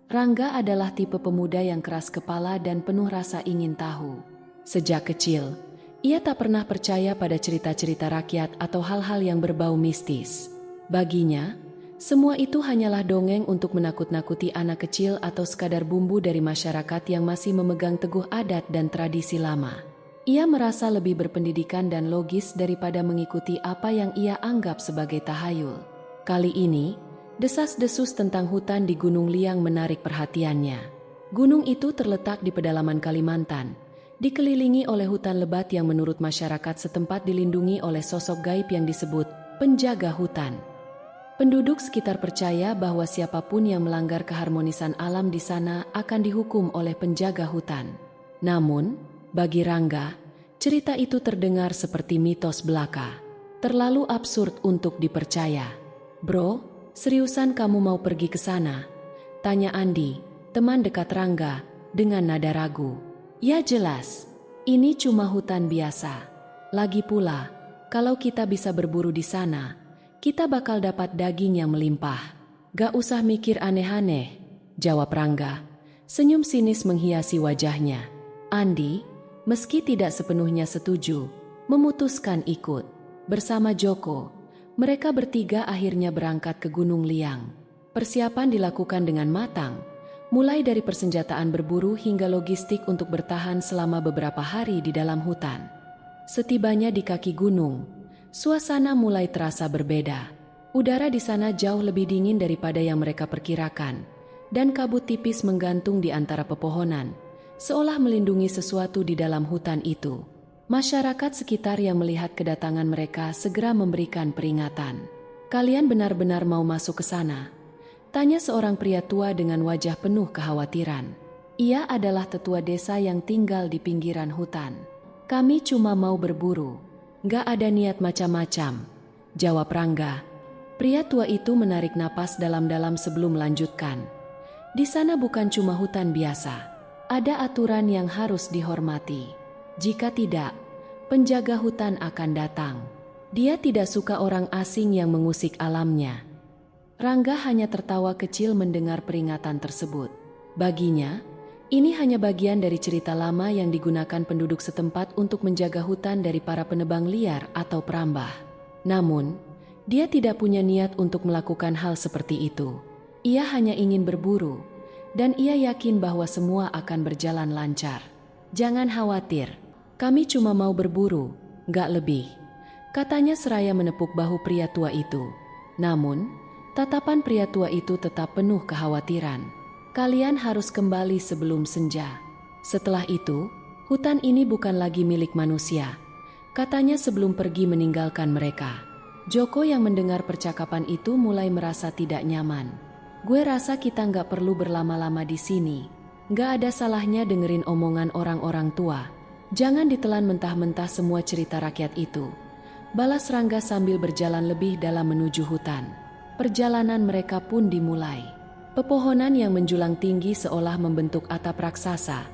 Rangga adalah tipe pemuda yang keras kepala dan penuh rasa ingin tahu. Sejak kecil, ia tak pernah percaya pada cerita-cerita rakyat atau hal-hal yang berbau mistis. Baginya, semua itu hanyalah dongeng untuk menakut-nakuti anak kecil atau sekadar bumbu dari masyarakat yang masih memegang teguh adat dan tradisi lama. Ia merasa lebih berpendidikan dan logis daripada mengikuti apa yang ia anggap sebagai tahayul. Kali ini, desas-desus tentang hutan di Gunung Liang menarik perhatiannya. Gunung itu terletak di pedalaman Kalimantan, dikelilingi oleh hutan lebat yang menurut masyarakat setempat dilindungi oleh sosok gaib yang disebut penjaga hutan. Penduduk sekitar percaya bahwa siapapun yang melanggar keharmonisan alam di sana akan dihukum oleh penjaga hutan. Namun, bagi Rangga, cerita itu terdengar seperti mitos belaka. Terlalu absurd untuk dipercaya. "Bro, seriusan kamu mau pergi ke sana?" tanya Andi, teman dekat Rangga, dengan nada ragu. "Ya jelas, ini cuma hutan biasa. Lagi pula, kalau kita bisa berburu di sana, kita bakal dapat daging yang melimpah." "Gak usah mikir aneh-aneh," jawab Rangga. Senyum sinis menghiasi wajahnya. Andi, meski tidak sepenuhnya setuju, memutuskan ikut. Bersama Joko, mereka bertiga akhirnya berangkat ke Gunung Liang. Persiapan dilakukan dengan matang, mulai dari persenjataan berburu hingga logistik untuk bertahan selama beberapa hari di dalam hutan. Setibanya di kaki gunung, suasana mulai terasa berbeda. Udara di sana jauh lebih dingin daripada yang mereka perkirakan, dan kabut tipis menggantung di antara pepohonan, seolah melindungi sesuatu di dalam hutan itu. Masyarakat sekitar yang melihat kedatangan mereka segera memberikan peringatan. "Kalian benar-benar mau masuk ke sana?" tanya seorang pria tua dengan wajah penuh kekhawatiran. Ia adalah tetua desa yang tinggal di pinggiran hutan. "Kami cuma mau berburu. Gak ada niat macam-macam," jawab Rangga. Pria tua itu menarik napas dalam-dalam sebelum melanjutkan. "Di sana bukan cuma hutan biasa. Ada aturan yang harus dihormati. Jika tidak, penjaga hutan akan datang. Dia tidak suka orang asing yang mengusik alamnya." Rangga hanya tertawa kecil mendengar peringatan tersebut. Baginya, ini hanya bagian dari cerita lama yang digunakan penduduk setempat untuk menjaga hutan dari para penebang liar atau perambah. Namun, dia tidak punya niat untuk melakukan hal seperti itu. Ia hanya ingin berburu, dan ia yakin bahwa semua akan berjalan lancar. "Jangan khawatir, kami cuma mau berburu, gak lebih," katanya seraya menepuk bahu pria tua itu. Namun, tatapan pria tua itu tetap penuh kekhawatiran. "Kalian harus kembali sebelum senja. Setelah itu, hutan ini bukan lagi milik manusia," katanya sebelum pergi meninggalkan mereka. Joko yang mendengar percakapan itu mulai merasa tidak nyaman. "Gue rasa kita nggak perlu berlama-lama di sini. Nggak ada salahnya dengerin omongan orang-orang tua. Jangan ditelan mentah-mentah semua cerita rakyat itu," balas Rangga sambil berjalan lebih dalam menuju hutan. Perjalanan mereka pun dimulai. Pepohonan yang menjulang tinggi seolah membentuk atap raksasa,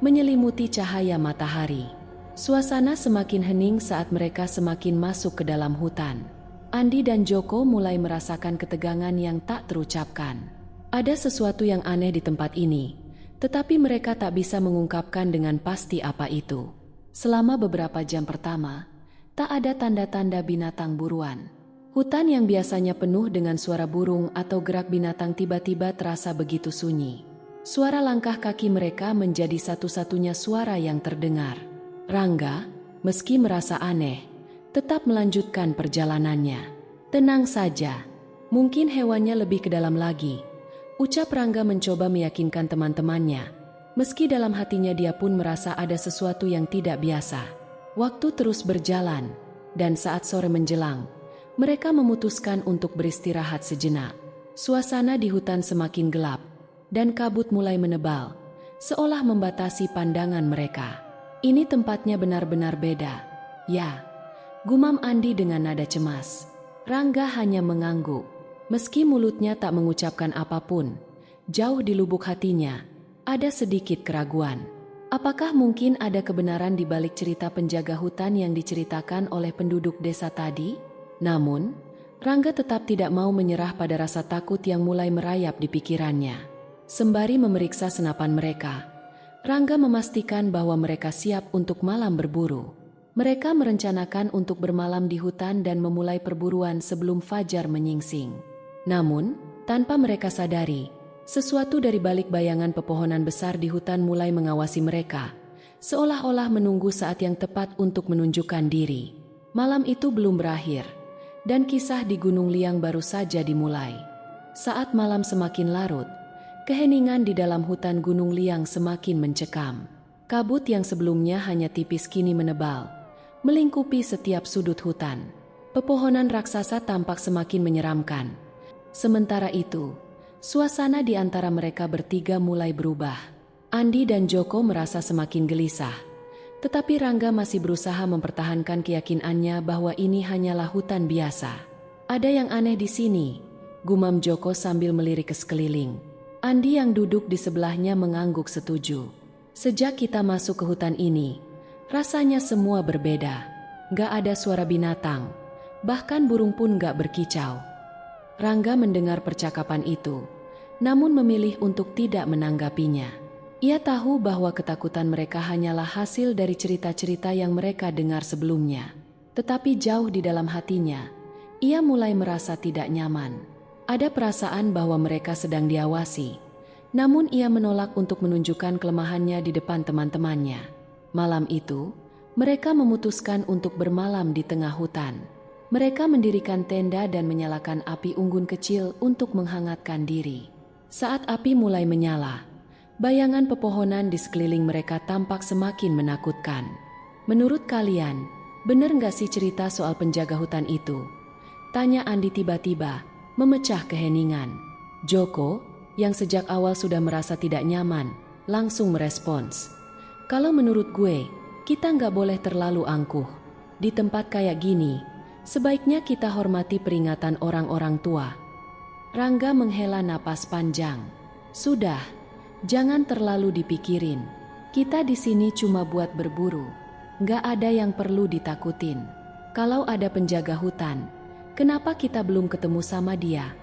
menyelimuti cahaya matahari. Suasana semakin hening saat mereka semakin masuk ke dalam hutan. Andi dan Joko mulai merasakan ketegangan yang tak terucapkan. Ada sesuatu yang aneh di tempat ini, tetapi mereka tak bisa mengungkapkan dengan pasti apa itu. Selama beberapa jam pertama, tak ada tanda-tanda binatang buruan. Hutan yang biasanya penuh dengan suara burung atau gerak binatang tiba-tiba terasa begitu sunyi. Suara langkah kaki mereka menjadi satu-satunya suara yang terdengar. Rangga, meski merasa aneh, tetap melanjutkan perjalanannya. "Tenang saja, mungkin hewannya lebih ke dalam lagi," ucap Rangga mencoba meyakinkan teman-temannya. Meski dalam hatinya dia pun merasa ada sesuatu yang tidak biasa. Waktu terus berjalan, dan saat sore menjelang, mereka memutuskan untuk beristirahat sejenak. Suasana di hutan semakin gelap, dan kabut mulai menebal, seolah membatasi pandangan mereka. "Ini tempatnya benar-benar beda." "Ya," gumam Andi dengan nada cemas. Rangga hanya mengangguk. Meski mulutnya tak mengucapkan apapun, jauh di lubuk hatinya, ada sedikit keraguan. Apakah mungkin ada kebenaran di balik cerita penjaga hutan yang diceritakan oleh penduduk desa tadi? Namun, Rangga tetap tidak mau menyerah pada rasa takut yang mulai merayap di pikirannya. Sembari memeriksa senapan mereka, Rangga memastikan bahwa mereka siap untuk malam berburu. Mereka merencanakan untuk bermalam di hutan dan memulai perburuan sebelum fajar menyingsing. Namun, tanpa mereka sadari, sesuatu dari balik bayangan pepohonan besar di hutan mulai mengawasi mereka, seolah-olah menunggu saat yang tepat untuk menunjukkan diri. Malam itu belum berakhir, dan kisah di Gunung Liang baru saja dimulai. Saat malam semakin larut, keheningan di dalam hutan Gunung Liang semakin mencekam. Kabut yang sebelumnya hanya tipis kini menebal, melingkupi setiap sudut hutan. Pepohonan raksasa tampak semakin menyeramkan. Sementara itu, suasana di antara mereka bertiga mulai berubah. Andi dan Joko merasa semakin gelisah, tetapi Rangga masih berusaha mempertahankan keyakinannya bahwa ini hanyalah hutan biasa. Ada yang aneh di sini, gumam Joko sambil melirik ke sekeliling. Andi yang duduk di sebelahnya mengangguk setuju. Sejak kita masuk ke hutan ini, rasanya semua berbeda. Gak ada suara binatang, bahkan burung pun gak berkicau. Rangga mendengar percakapan itu, namun memilih untuk tidak menanggapinya. Ia tahu bahwa ketakutan mereka hanyalah hasil dari cerita-cerita yang mereka dengar sebelumnya. Tetapi jauh di dalam hatinya, ia mulai merasa tidak nyaman. Ada perasaan bahwa mereka sedang diawasi, namun ia menolak untuk menunjukkan kelemahannya di depan teman-temannya. Malam itu, mereka memutuskan untuk bermalam di tengah hutan. Mereka mendirikan tenda dan menyalakan api unggun kecil untuk menghangatkan diri. Saat api mulai menyala, bayangan pepohonan di sekeliling mereka tampak semakin menakutkan. Menurut kalian, benar nggak sih cerita soal penjaga hutan itu? Tanya Andi tiba-tiba, memecah keheningan. Joko, yang sejak awal sudah merasa tidak nyaman, langsung merespons. Kalau menurut gue, kita nggak boleh terlalu angkuh. Di tempat kayak gini, sebaiknya kita hormati peringatan orang-orang tua. Rangga menghela napas panjang. Sudah, jangan terlalu dipikirin. Kita di sini cuma buat berburu. Nggak ada yang perlu ditakutin. Kalau ada penjaga hutan, kenapa kita belum ketemu sama dia?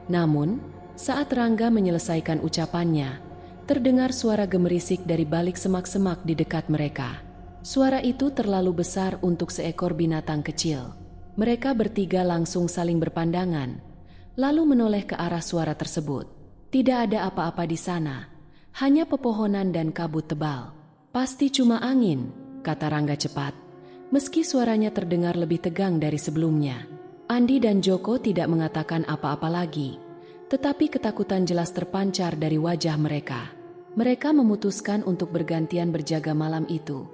Namun, saat Rangga menyelesaikan ucapannya, terdengar suara gemerisik dari balik semak-semak di dekat mereka. Suara itu terlalu besar untuk seekor binatang kecil. Mereka bertiga langsung saling berpandangan, lalu menoleh ke arah suara tersebut. Tidak ada apa-apa di sana, hanya pepohonan dan kabut tebal. Pasti cuma angin, kata Rangga cepat, meski suaranya terdengar lebih tegang dari sebelumnya. Andi dan Joko tidak mengatakan apa-apa lagi, tetapi ketakutan jelas terpancar dari wajah mereka. Mereka memutuskan untuk bergantian berjaga malam itu,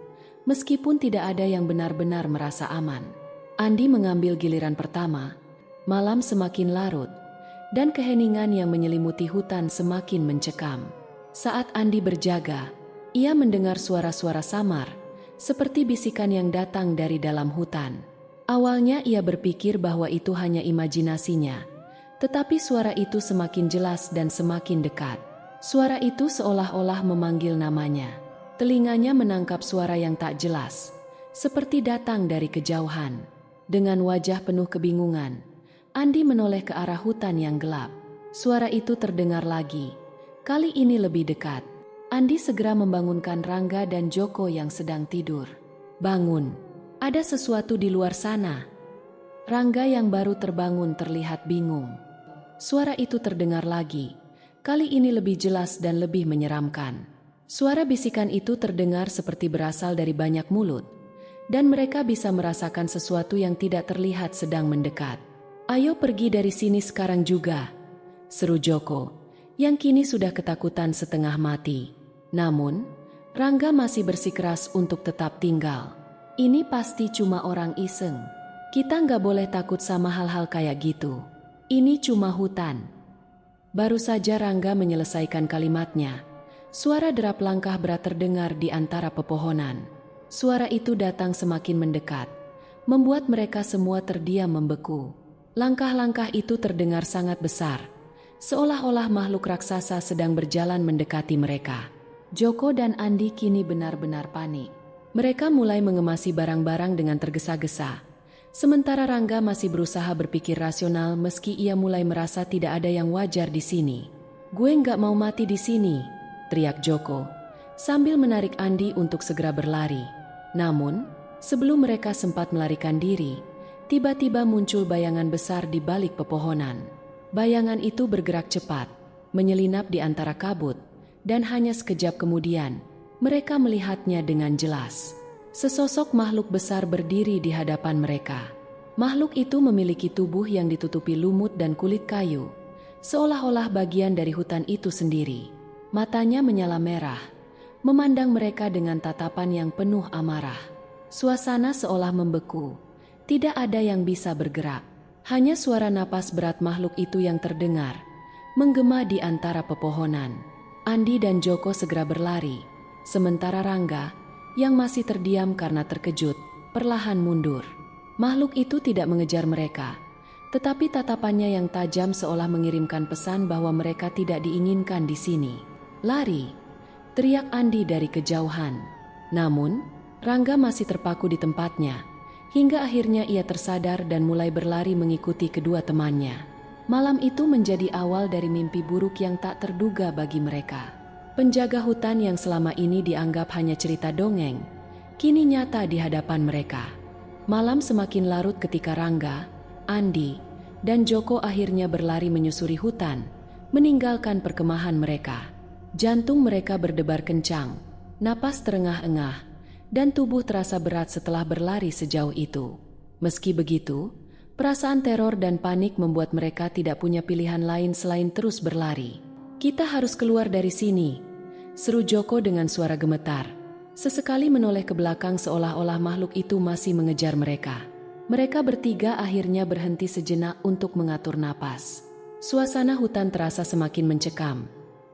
meskipun tidak ada yang benar-benar merasa aman. Andi mengambil giliran pertama. Malam semakin larut, dan keheningan yang menyelimuti hutan semakin mencekam. Saat Andi berjaga, ia mendengar suara-suara samar, seperti bisikan yang datang dari dalam hutan. Awalnya ia berpikir bahwa itu hanya imajinasinya, tetapi suara itu semakin jelas dan semakin dekat. Suara itu seolah-olah memanggil namanya. Telinganya menangkap suara yang tak jelas, seperti datang dari kejauhan. Dengan wajah penuh kebingungan, Andi menoleh ke arah hutan yang gelap. Suara itu terdengar lagi, kali ini lebih dekat. Andi segera membangunkan Rangga dan Joko yang sedang tidur. Bangun. Ada sesuatu di luar sana. Rangga yang baru terbangun terlihat bingung. Suara itu terdengar lagi, kali ini lebih jelas dan lebih menyeramkan. Suara bisikan itu terdengar seperti berasal dari banyak mulut, dan mereka bisa merasakan sesuatu yang tidak terlihat sedang mendekat. Ayo pergi dari sini sekarang juga, seru Joko, yang kini sudah ketakutan setengah mati. Namun, Rangga masih bersikeras untuk tetap tinggal. Ini pasti cuma orang iseng. Kita nggak boleh takut sama hal-hal kayak gitu. Ini cuma hutan. Baru saja Rangga menyelesaikan kalimatnya, suara derap langkah berat terdengar di antara pepohonan. Suara itu datang semakin mendekat, membuat mereka semua terdiam membeku. Langkah-langkah itu terdengar sangat besar, seolah-olah makhluk raksasa sedang berjalan mendekati mereka. Joko dan Andi kini benar-benar panik. Mereka mulai mengemasi barang-barang dengan tergesa-gesa. Sementara Rangga masih berusaha berpikir rasional meski ia mulai merasa tidak ada yang wajar di sini. Gue nggak mau mati di sini, teriak Joko, sambil menarik Andi untuk segera berlari. Namun, sebelum mereka sempat melarikan diri, tiba-tiba muncul bayangan besar di balik pepohonan. Bayangan itu bergerak cepat, menyelinap di antara kabut, dan hanya sekejap kemudian, mereka melihatnya dengan jelas. Sesosok makhluk besar berdiri di hadapan mereka. Makhluk itu memiliki tubuh yang ditutupi lumut dan kulit kayu, seolah-olah bagian dari hutan itu sendiri. Matanya menyala merah, memandang mereka dengan tatapan yang penuh amarah. Suasana seolah membeku, tidak ada yang bisa bergerak. Hanya suara napas berat makhluk itu yang terdengar, menggema di antara pepohonan. Andi dan Joko segera berlari, sementara Rangga, yang masih terdiam karena terkejut, perlahan mundur. Makhluk itu tidak mengejar mereka, tetapi tatapannya yang tajam seolah mengirimkan pesan bahwa mereka tidak diinginkan di sini. "Lari!" teriak Andi dari kejauhan. Namun, Rangga masih terpaku di tempatnya, hingga akhirnya ia tersadar dan mulai berlari mengikuti kedua temannya. Malam itu menjadi awal dari mimpi buruk yang tak terduga bagi mereka. Penjaga hutan yang selama ini dianggap hanya cerita dongeng, kini nyata di hadapan mereka. Malam semakin larut ketika Rangga, Andi, dan Joko akhirnya berlari menyusuri hutan, meninggalkan perkemahan mereka. Jantung mereka berdebar kencang, napas terengah-engah, dan tubuh terasa berat setelah berlari sejauh itu. Meski begitu, perasaan teror dan panik membuat mereka tidak punya pilihan lain selain terus berlari. "Kita harus keluar dari sini," seru Joko dengan suara gemetar. Sesekali menoleh ke belakang seolah-olah makhluk itu masih mengejar mereka. Mereka bertiga akhirnya berhenti sejenak untuk mengatur napas. Suasana hutan terasa semakin mencekam.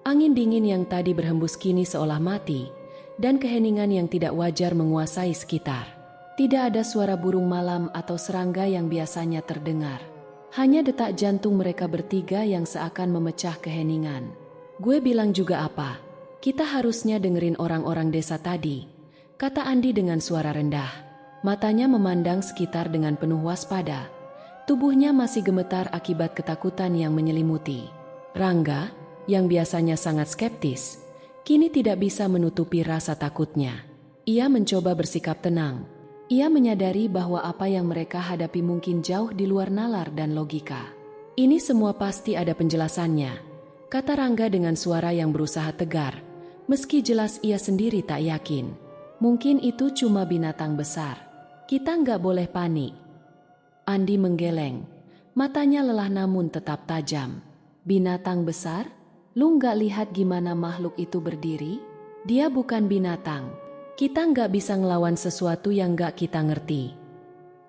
Angin dingin yang tadi berhembus kini seolah mati, dan keheningan yang tidak wajar menguasai sekitar. Tidak ada suara burung malam atau serangga yang biasanya terdengar. Hanya detak jantung mereka bertiga yang seakan memecah keheningan. "Gue bilang juga apa? Kita harusnya dengerin orang-orang desa tadi," kata Andi dengan suara rendah. Matanya memandang sekitar dengan penuh waspada. Tubuhnya masih gemetar akibat ketakutan yang menyelimuti. Rangga, yang biasanya sangat skeptis, kini tidak bisa menutupi rasa takutnya. Ia mencoba bersikap tenang. Ia menyadari bahwa apa yang mereka hadapi mungkin jauh di luar nalar dan logika. "Ini semua pasti ada penjelasannya," kata Rangga dengan suara yang berusaha tegar, meski jelas ia sendiri tak yakin. "Mungkin itu cuma binatang besar. Kita nggak boleh panik." Andi menggeleng. Matanya lelah namun tetap tajam. "Binatang besar? Lu nggak lihat gimana makhluk itu berdiri? Dia bukan binatang. Kita nggak bisa ngelawan sesuatu yang nggak kita ngerti."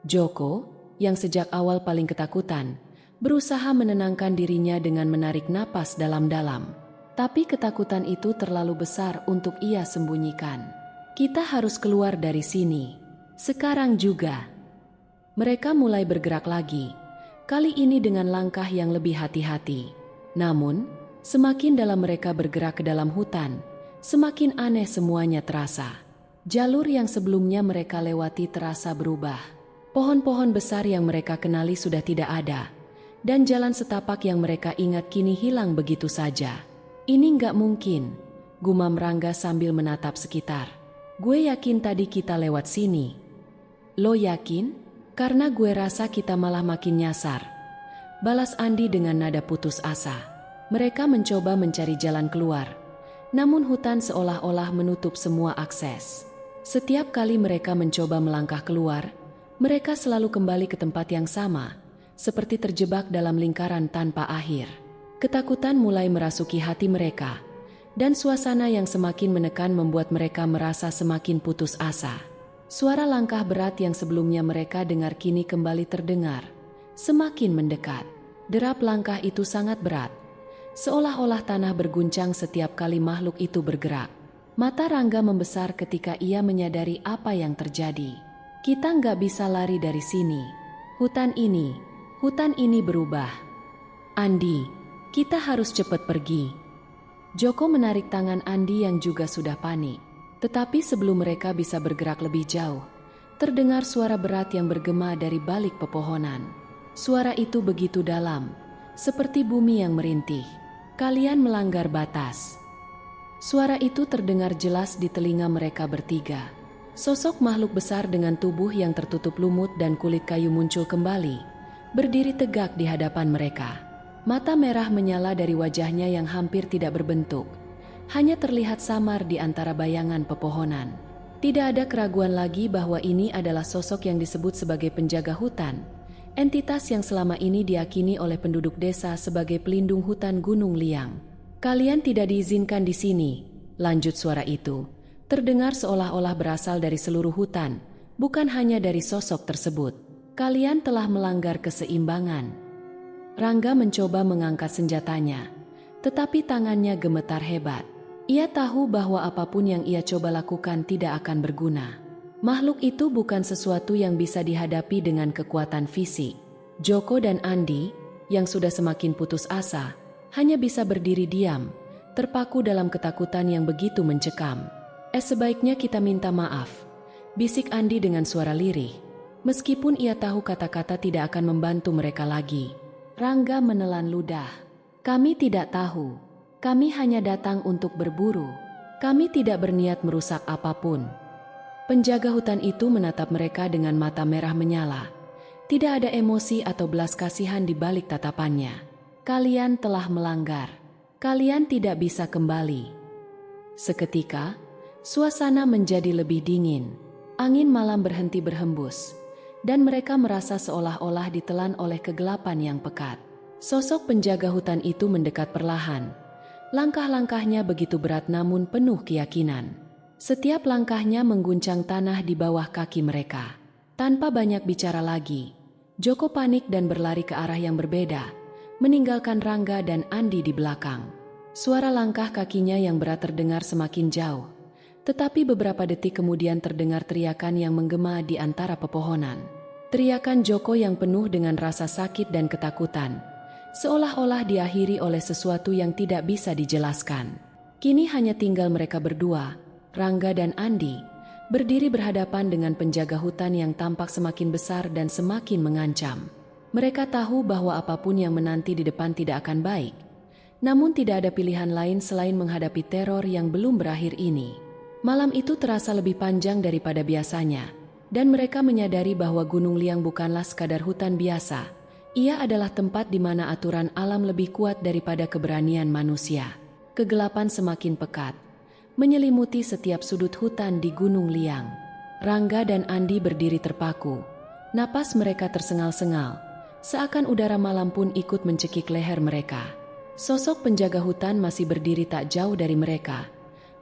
Joko, yang sejak awal paling ketakutan, berusaha menenangkan dirinya dengan menarik napas dalam-dalam. Tapi ketakutan itu terlalu besar untuk ia sembunyikan. "Kita harus keluar dari sini. Sekarang juga." Mereka mulai bergerak lagi, kali ini dengan langkah yang lebih hati-hati. Namun, semakin dalam mereka bergerak ke dalam hutan, semakin aneh semuanya terasa. Jalur yang sebelumnya mereka lewati terasa berubah. Pohon-pohon besar yang mereka kenali sudah tidak ada, dan jalan setapak yang mereka ingat kini hilang begitu saja. "Ini nggak mungkin," gumam Rangga sambil menatap sekitar. "Gue yakin tadi kita lewat sini." "Lo yakin? Karena gue rasa kita malah makin nyasar," balas Andi dengan nada putus asa. Mereka mencoba mencari jalan keluar, namun hutan seolah-olah menutup semua akses. Setiap kali mereka mencoba melangkah keluar, mereka selalu kembali ke tempat yang sama, seperti terjebak dalam lingkaran tanpa akhir. Ketakutan mulai merasuki hati mereka, dan suasana yang semakin menekan membuat mereka merasa semakin putus asa. Suara langkah berat yang sebelumnya mereka dengar kini kembali terdengar, semakin mendekat. Derap langkah itu sangat berat, seolah-olah tanah berguncang setiap kali makhluk itu bergerak. Mata Rangga membesar ketika ia menyadari apa yang terjadi. "Kita nggak bisa lari dari sini. Hutan ini berubah. Andi, kita harus cepat pergi." Joko menarik tangan Andi yang juga sudah panik. Tetapi sebelum mereka bisa bergerak lebih jauh, terdengar suara berat yang bergema dari balik pepohonan. Suara itu begitu dalam, seperti bumi yang merintih. Kalian melanggar batas. Suara itu terdengar jelas di telinga mereka bertiga. Sosok makhluk besar dengan tubuh yang tertutup lumut dan kulit kayu muncul kembali, berdiri tegak di hadapan mereka. Mata merah menyala dari wajahnya yang hampir tidak berbentuk, hanya terlihat samar di antara bayangan pepohonan. Tidak ada keraguan lagi bahwa ini adalah sosok yang disebut sebagai penjaga hutan, entitas yang selama ini diyakini oleh penduduk desa sebagai pelindung hutan Gunung Liang. Kalian tidak diizinkan di sini, lanjut suara itu, terdengar seolah-olah berasal dari seluruh hutan, bukan hanya dari sosok tersebut. Kalian telah melanggar keseimbangan. Rangga mencoba mengangkat senjatanya, tetapi tangannya gemetar hebat. Ia tahu bahwa apapun yang ia coba lakukan tidak akan berguna. Makhluk itu bukan sesuatu yang bisa dihadapi dengan kekuatan fisik. Joko dan Andi, yang sudah semakin putus asa, hanya bisa berdiri diam, terpaku dalam ketakutan yang begitu mencekam. Sebaiknya kita minta maaf, bisik Andi dengan suara lirih. Meskipun ia tahu kata-kata tidak akan membantu mereka lagi. Rangga menelan ludah. Kami tidak tahu. Kami hanya datang untuk berburu. Kami tidak berniat merusak apapun. Penjaga hutan itu menatap mereka dengan mata merah menyala. Tidak ada emosi atau belas kasihan di balik tatapannya. Kalian telah melanggar. Kalian tidak bisa kembali. Seketika, suasana menjadi lebih dingin. Angin malam berhenti berhembus, dan mereka merasa seolah-olah ditelan oleh kegelapan yang pekat. Sosok penjaga hutan itu mendekat perlahan. Langkah-langkahnya begitu berat namun penuh keyakinan. Setiap langkahnya mengguncang tanah di bawah kaki mereka. Tanpa banyak bicara lagi, Joko panik dan berlari ke arah yang berbeda, meninggalkan Rangga dan Andi di belakang. Suara langkah kakinya yang berat terdengar semakin jauh, tetapi beberapa detik kemudian terdengar teriakan yang menggema di antara pepohonan. Teriakan Joko yang penuh dengan rasa sakit dan ketakutan, seolah-olah diakhiri oleh sesuatu yang tidak bisa dijelaskan. Kini hanya tinggal mereka berdua, Rangga dan Andi, berdiri berhadapan dengan penjaga hutan yang tampak semakin besar dan semakin mengancam. Mereka tahu bahwa apapun yang menanti di depan tidak akan baik, namun tidak ada pilihan lain selain menghadapi teror yang belum berakhir ini. Malam itu terasa lebih panjang daripada biasanya, dan mereka menyadari bahwa Gunung Liang bukanlah sekadar hutan biasa. Ia adalah tempat di mana aturan alam lebih kuat daripada keberanian manusia. Kegelapan semakin pekat, menyelimuti setiap sudut hutan di Gunung Liang. Rangga dan Andi berdiri terpaku. Napas mereka tersengal-sengal, seakan udara malam pun ikut mencekik leher mereka. Sosok penjaga hutan masih berdiri tak jauh dari mereka.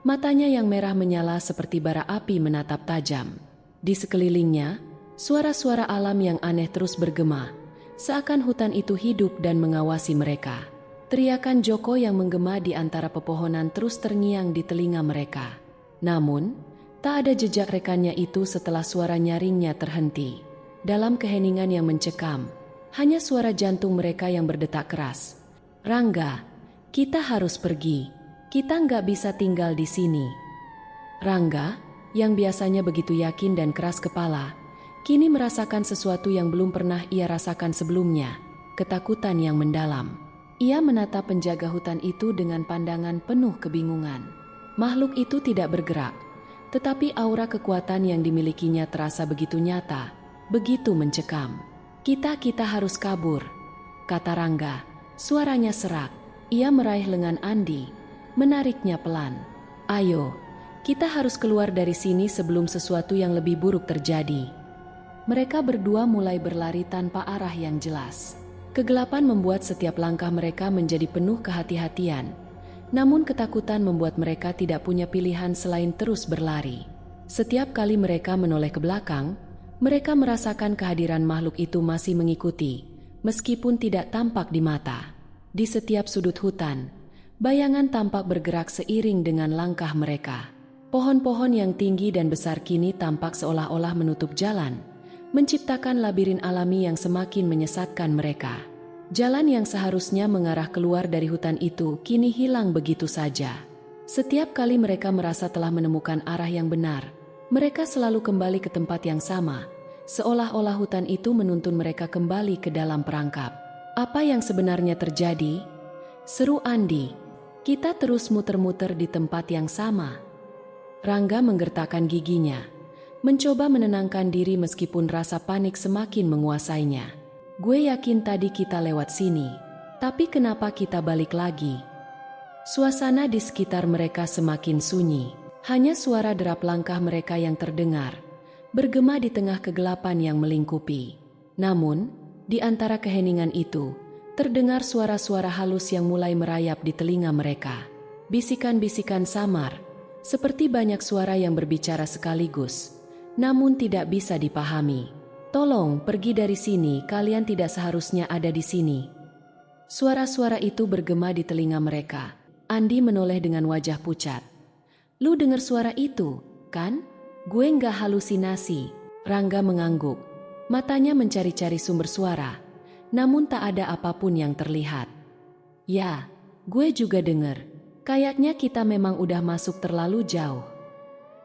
Matanya yang merah menyala seperti bara api menatap tajam. Di sekelilingnya, suara-suara alam yang aneh terus bergema, seakan hutan itu hidup dan mengawasi mereka. Teriakan Joko yang menggema di antara pepohonan terus terngiang di telinga mereka. Namun, tak ada jejak rekannya itu setelah suara nyaringnya terhenti. Dalam keheningan yang mencekam, hanya suara jantung mereka yang berdetak keras. Rangga, kita harus pergi. Kita nggak bisa tinggal di sini. Rangga, yang biasanya begitu yakin dan keras kepala, kini merasakan sesuatu yang belum pernah ia rasakan sebelumnya, ketakutan yang mendalam. Ia menatap penjaga hutan itu dengan pandangan penuh kebingungan. Makhluk itu tidak bergerak, tetapi aura kekuatan yang dimilikinya terasa begitu nyata, begitu mencekam. Kita harus kabur, kata Rangga. Suaranya serak. Ia meraih lengan Andi, menariknya pelan. Ayo, kita harus keluar dari sini sebelum sesuatu yang lebih buruk terjadi. Mereka berdua mulai berlari tanpa arah yang jelas. Kegelapan membuat setiap langkah mereka menjadi penuh kehati-hatian. Namun ketakutan membuat mereka tidak punya pilihan selain terus berlari. Setiap kali mereka menoleh ke belakang, mereka merasakan kehadiran makhluk itu masih mengikuti, meskipun tidak tampak di mata. Di setiap sudut hutan, bayangan tampak bergerak seiring dengan langkah mereka. Pohon-pohon yang tinggi dan besar kini tampak seolah-olah menutup jalan, menciptakan labirin alami yang semakin menyesatkan mereka. Jalan yang seharusnya mengarah keluar dari hutan itu kini hilang begitu saja. Setiap kali mereka merasa telah menemukan arah yang benar, mereka selalu kembali ke tempat yang sama, seolah-olah hutan itu menuntun mereka kembali ke dalam perangkap. Apa yang sebenarnya terjadi? Seru Andi. Kita terus muter-muter di tempat yang sama. Rangga menggertakkan giginya, mencoba menenangkan diri meskipun rasa panik semakin menguasainya. Gue yakin tadi kita lewat sini, tapi kenapa kita balik lagi? Suasana di sekitar mereka semakin sunyi, hanya suara derap langkah mereka yang terdengar, bergema di tengah kegelapan yang melingkupi. Namun, di antara keheningan itu, terdengar suara-suara halus yang mulai merayap di telinga mereka. Bisikan-bisikan samar, seperti banyak suara yang berbicara sekaligus, namun tidak bisa dipahami. Tolong pergi dari sini, kalian tidak seharusnya ada di sini. Suara-suara itu bergema di telinga mereka. Andi menoleh dengan wajah pucat. Lu dengar suara itu, kan? Gue nggak halusinasi. Rangga mengangguk. Matanya mencari-cari sumber suara, namun tak ada apapun yang terlihat. Ya, gue juga dengar. Kayaknya kita memang udah masuk terlalu jauh.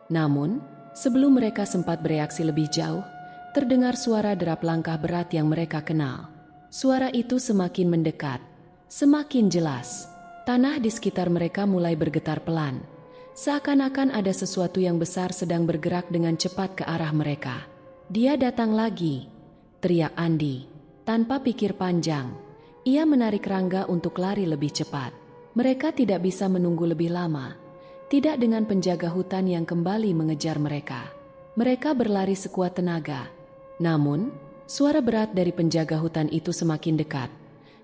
Namun, sebelum mereka sempat bereaksi lebih jauh, terdengar suara derap langkah berat yang mereka kenal. Suara itu semakin mendekat, semakin jelas. Tanah di sekitar mereka mulai bergetar pelan. Seakan-akan ada sesuatu yang besar sedang bergerak dengan cepat ke arah mereka. Dia datang lagi, teriak Andi. Tanpa pikir panjang, ia menarik Rangga untuk lari lebih cepat. Mereka tidak bisa menunggu lebih lama. Tidak dengan penjaga hutan yang kembali mengejar mereka. Mereka berlari sekuat tenaga. Namun, suara berat dari penjaga hutan itu semakin dekat.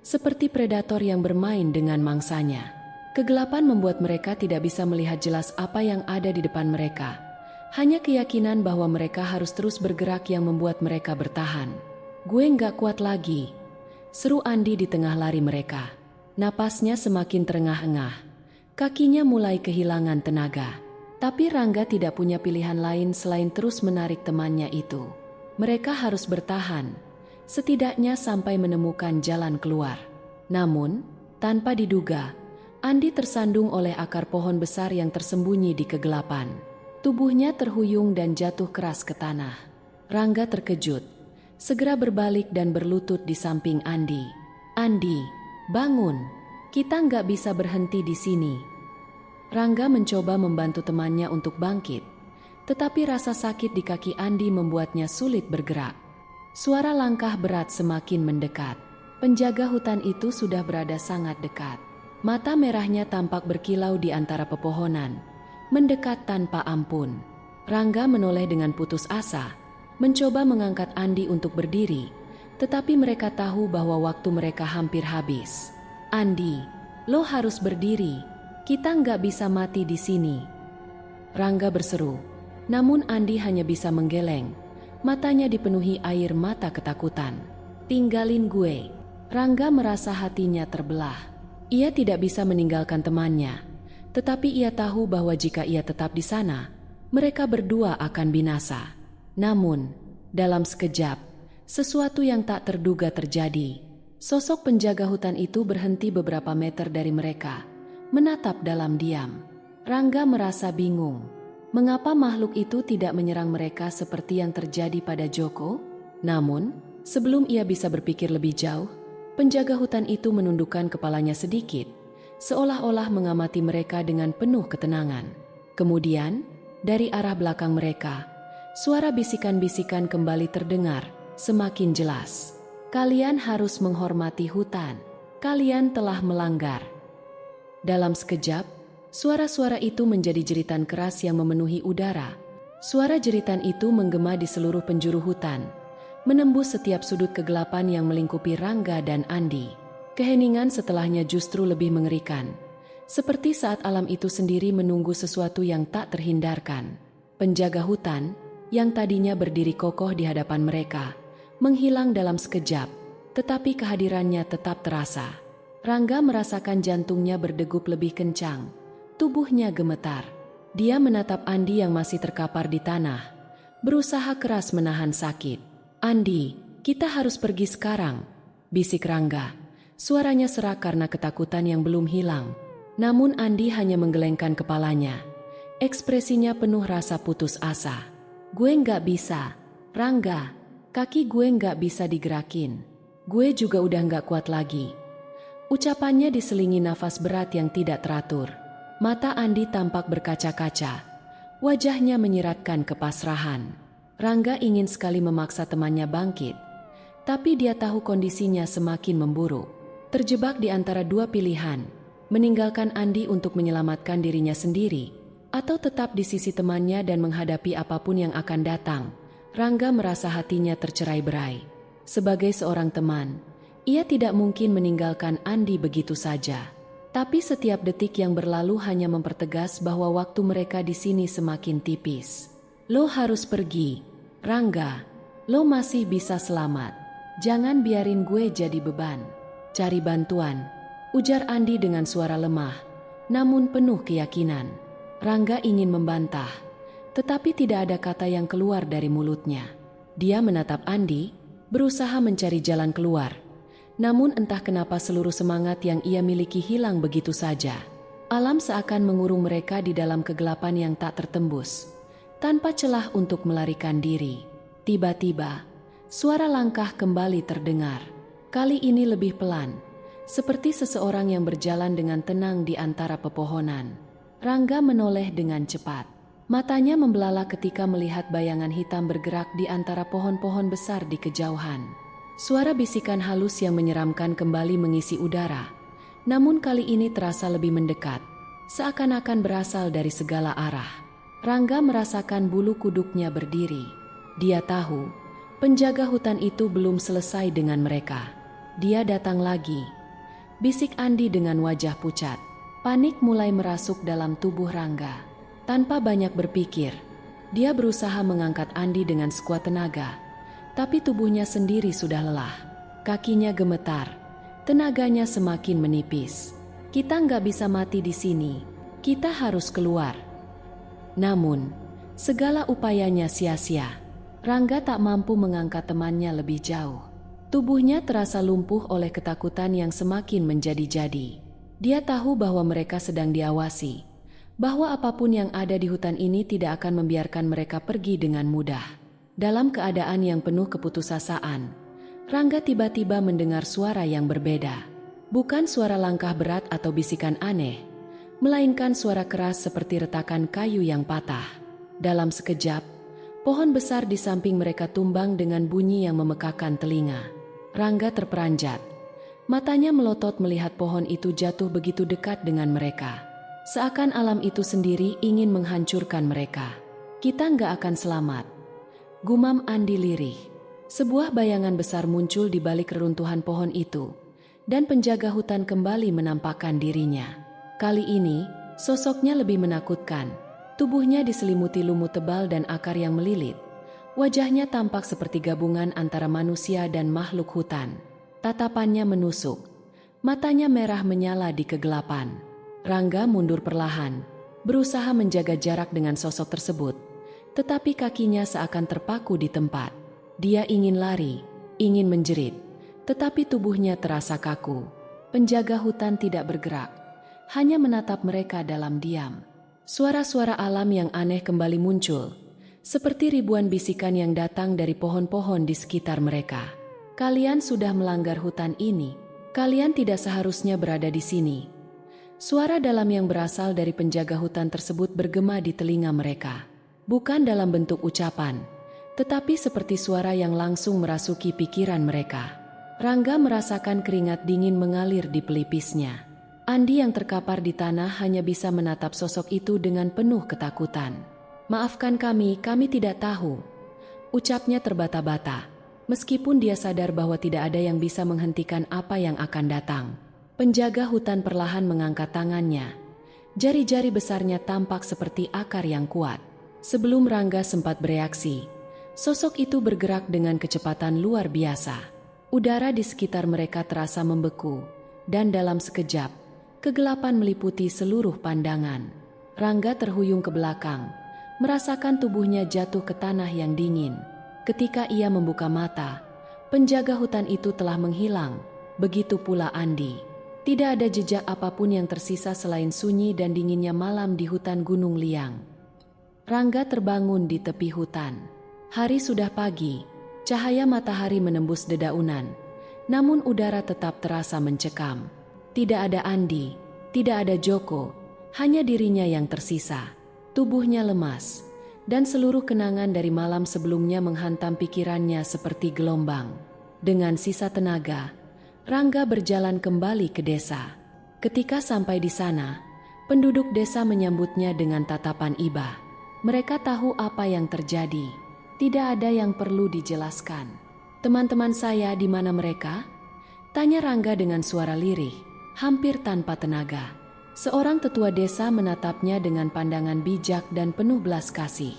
Seperti predator yang bermain dengan mangsanya. Kegelapan membuat mereka tidak bisa melihat jelas apa yang ada di depan mereka. Hanya keyakinan bahwa mereka harus terus bergerak yang membuat mereka bertahan. Gue nggak kuat lagi, seru Andi di tengah lari mereka. Napasnya semakin terengah-engah. Kakinya mulai kehilangan tenaga. Tapi Rangga tidak punya pilihan lain selain terus menarik temannya itu. Mereka harus bertahan, setidaknya sampai menemukan jalan keluar. Namun, tanpa diduga, Andi tersandung oleh akar pohon besar yang tersembunyi di kegelapan. Tubuhnya terhuyung dan jatuh keras ke tanah. Rangga terkejut, segera berbalik dan berlutut di samping Andi. Andi, bangun, kita nggak bisa berhenti di sini. Rangga mencoba membantu temannya untuk bangkit, tetapi rasa sakit di kaki Andi membuatnya sulit bergerak. Suara langkah berat semakin mendekat. Penjaga hutan itu sudah berada sangat dekat. Mata merahnya tampak berkilau di antara pepohonan, mendekat tanpa ampun. Rangga menoleh dengan putus asa, mencoba mengangkat Andi untuk berdiri, tetapi mereka tahu bahwa waktu mereka hampir habis. Andi, lo harus berdiri, kita nggak bisa mati di sini. Rangga berseru, namun Andi hanya bisa menggeleng. Matanya dipenuhi air mata ketakutan. Tinggalin gue. Rangga merasa hatinya terbelah. Ia tidak bisa meninggalkan temannya, tetapi ia tahu bahwa jika ia tetap di sana, mereka berdua akan binasa. Namun, dalam sekejap, sesuatu yang tak terduga terjadi. Sosok penjaga hutan itu berhenti beberapa meter dari mereka, menatap dalam diam. Rangga merasa bingung. Mengapa makhluk itu tidak menyerang mereka seperti yang terjadi pada Joko? Namun, sebelum ia bisa berpikir lebih jauh, penjaga hutan itu menundukkan kepalanya sedikit, seolah-olah mengamati mereka dengan penuh ketenangan. Kemudian, dari arah belakang mereka, suara bisikan-bisikan kembali terdengar, semakin jelas. Kalian harus menghormati hutan. Kalian telah melanggar. Dalam sekejap, suara-suara itu menjadi jeritan keras yang memenuhi udara. Suara jeritan itu menggema di seluruh penjuru hutan, menembus setiap sudut kegelapan yang melingkupi Rangga dan Andi. Keheningan setelahnya justru lebih mengerikan, seperti saat alam itu sendiri menunggu sesuatu yang tak terhindarkan. Penjaga hutan, yang tadinya berdiri kokoh di hadapan mereka, menghilang dalam sekejap, tetapi kehadirannya tetap terasa. Rangga merasakan jantungnya berdegup lebih kencang. Tubuhnya gemetar. Dia menatap Andi yang masih terkapar di tanah, berusaha keras menahan sakit. Andi, kita harus pergi sekarang, bisik Rangga. Suaranya serak karena ketakutan yang belum hilang. Namun Andi hanya menggelengkan kepalanya. Ekspresinya penuh rasa putus asa. Gue nggak bisa, Rangga. Kaki gue nggak bisa digerakin. Gue juga udah nggak kuat lagi. Ucapannya diselingi nafas berat yang tidak teratur. Mata Andi tampak berkaca-kaca. Wajahnya menyiratkan kepasrahan. Rangga ingin sekali memaksa temannya bangkit, tapi dia tahu kondisinya semakin memburuk. Terjebak di antara dua pilihan, meninggalkan Andi untuk menyelamatkan dirinya sendiri, atau tetap di sisi temannya dan menghadapi apapun yang akan datang. Rangga merasa hatinya tercerai-berai. Sebagai seorang teman, ia tidak mungkin meninggalkan Andi begitu saja. Tapi setiap detik yang berlalu hanya mempertegas bahwa waktu mereka di sini semakin tipis. Lo harus pergi, Rangga. Lo masih bisa selamat. Jangan biarin gue jadi beban. Cari bantuan, ujar Andi dengan suara lemah, namun penuh keyakinan. Rangga ingin membantah, tetapi tidak ada kata yang keluar dari mulutnya. Dia menatap Andi, berusaha mencari jalan keluar. Namun entah kenapa seluruh semangat yang ia miliki hilang begitu saja. Alam seakan mengurung mereka di dalam kegelapan yang tak tertembus, tanpa celah untuk melarikan diri. Tiba-tiba, suara langkah kembali terdengar. Kali ini lebih pelan, seperti seseorang yang berjalan dengan tenang di antara pepohonan. Rangga menoleh dengan cepat. Matanya membelalak ketika melihat bayangan hitam bergerak di antara pohon-pohon besar di kejauhan. Suara bisikan halus yang menyeramkan kembali mengisi udara, namun kali ini terasa lebih mendekat, seakan-akan berasal dari segala arah. Rangga merasakan bulu kuduknya berdiri. Dia tahu, penjaga hutan itu belum selesai dengan mereka. Dia datang lagi, bisik Andi dengan wajah pucat. Panik mulai merasuk dalam tubuh Rangga. Tanpa banyak berpikir, dia berusaha mengangkat Andi dengan sekuat tenaga. Tapi tubuhnya sendiri sudah lelah. Kakinya gemetar, tenaganya semakin menipis. Kita nggak bisa mati di sini, kita harus keluar. Namun, segala upayanya sia-sia. Rangga tak mampu mengangkat temannya lebih jauh. Tubuhnya terasa lumpuh oleh ketakutan yang semakin menjadi-jadi. Dia tahu bahwa mereka sedang diawasi, bahwa apapun yang ada di hutan ini tidak akan membiarkan mereka pergi dengan mudah. Dalam keadaan yang penuh keputusasaan, Rangga tiba-tiba mendengar suara yang berbeda. Bukan suara langkah berat atau bisikan aneh, melainkan suara keras seperti retakan kayu yang patah. Dalam sekejap, pohon besar di samping mereka tumbang dengan bunyi yang memekakan telinga. Rangga terperanjat. Matanya melotot melihat pohon itu jatuh begitu dekat dengan mereka. Seakan alam itu sendiri ingin menghancurkan mereka. Kita nggak akan selamat, gumam Andi lirih. Sebuah bayangan besar muncul di balik reruntuhan pohon itu, dan penjaga hutan kembali menampakkan dirinya. Kali ini, sosoknya lebih menakutkan. Tubuhnya diselimuti lumut tebal dan akar yang melilit. Wajahnya tampak seperti gabungan antara manusia dan makhluk hutan. Tatapannya menusuk. Matanya merah menyala di kegelapan. Rangga mundur perlahan, berusaha menjaga jarak dengan sosok tersebut. Tetapi kakinya seakan terpaku di tempat. Dia ingin lari, ingin menjerit, tetapi tubuhnya terasa kaku. Penjaga hutan tidak bergerak, hanya menatap mereka dalam diam. Suara-suara alam yang aneh kembali muncul, seperti ribuan bisikan yang datang dari pohon-pohon di sekitar mereka. Kalian sudah melanggar hutan ini. Kalian tidak seharusnya berada di sini. Suara dalam yang berasal dari penjaga hutan tersebut bergema di telinga mereka. Bukan dalam bentuk ucapan, tetapi seperti suara yang langsung merasuki pikiran mereka. Rangga merasakan keringat dingin mengalir di pelipisnya. Andi yang terkapar di tanah hanya bisa menatap sosok itu dengan penuh ketakutan. Maafkan kami tidak tahu. Ucapnya terbata-bata, meskipun dia sadar bahwa tidak ada yang bisa menghentikan apa yang akan datang. Penjaga hutan perlahan mengangkat tangannya. Jari-jari besarnya tampak seperti akar yang kuat. Sebelum Rangga sempat bereaksi, sosok itu bergerak dengan kecepatan luar biasa. Udara di sekitar mereka terasa membeku, dan dalam sekejap, kegelapan meliputi seluruh pandangan. Rangga terhuyung ke belakang, merasakan tubuhnya jatuh ke tanah yang dingin. Ketika ia membuka mata, penjaga hutan itu telah menghilang, begitu pula Andi. Tidak ada jejak apapun yang tersisa selain sunyi dan dinginnya malam di hutan Gunung Liang. Rangga terbangun di tepi hutan. Hari sudah pagi, cahaya matahari menembus dedaunan, namun udara tetap terasa mencekam. Tidak ada Andi, tidak ada Joko, hanya dirinya yang tersisa. Tubuhnya lemas, dan seluruh kenangan dari malam sebelumnya menghantam pikirannya seperti gelombang. Dengan sisa tenaga, Rangga berjalan kembali ke desa. Ketika sampai di sana, penduduk desa menyambutnya dengan tatapan iba. Mereka tahu apa yang terjadi. Tidak ada yang perlu dijelaskan. "Teman-teman saya di mana mereka?" tanya Rangga dengan suara lirih, hampir tanpa tenaga. Seorang tetua desa menatapnya dengan pandangan bijak dan penuh belas kasih.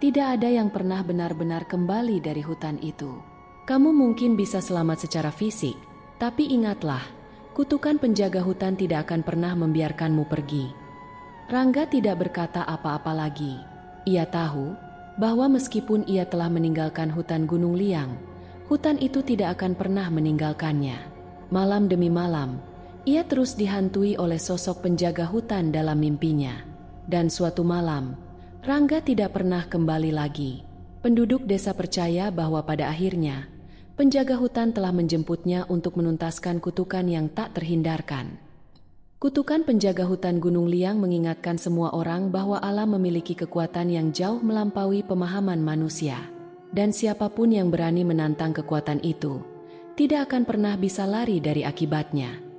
Tidak ada yang pernah benar-benar kembali dari hutan itu. Kamu mungkin bisa selamat secara fisik, tapi ingatlah, kutukan penjaga hutan tidak akan pernah membiarkanmu pergi. Rangga tidak berkata apa-apa lagi. Ia tahu bahwa meskipun ia telah meninggalkan hutan Gunung Liang, hutan itu tidak akan pernah meninggalkannya. Malam demi malam, ia terus dihantui oleh sosok penjaga hutan dalam mimpinya. Dan suatu malam, Rangga tidak pernah kembali lagi. Penduduk desa percaya bahwa pada akhirnya, penjaga hutan telah menjemputnya untuk menuntaskan kutukan yang tak terhindarkan. Kutukan penjaga hutan Gunung Liang mengingatkan semua orang bahwa alam memiliki kekuatan yang jauh melampaui pemahaman manusia. Dan siapapun yang berani menantang kekuatan itu, tidak akan pernah bisa lari dari akibatnya.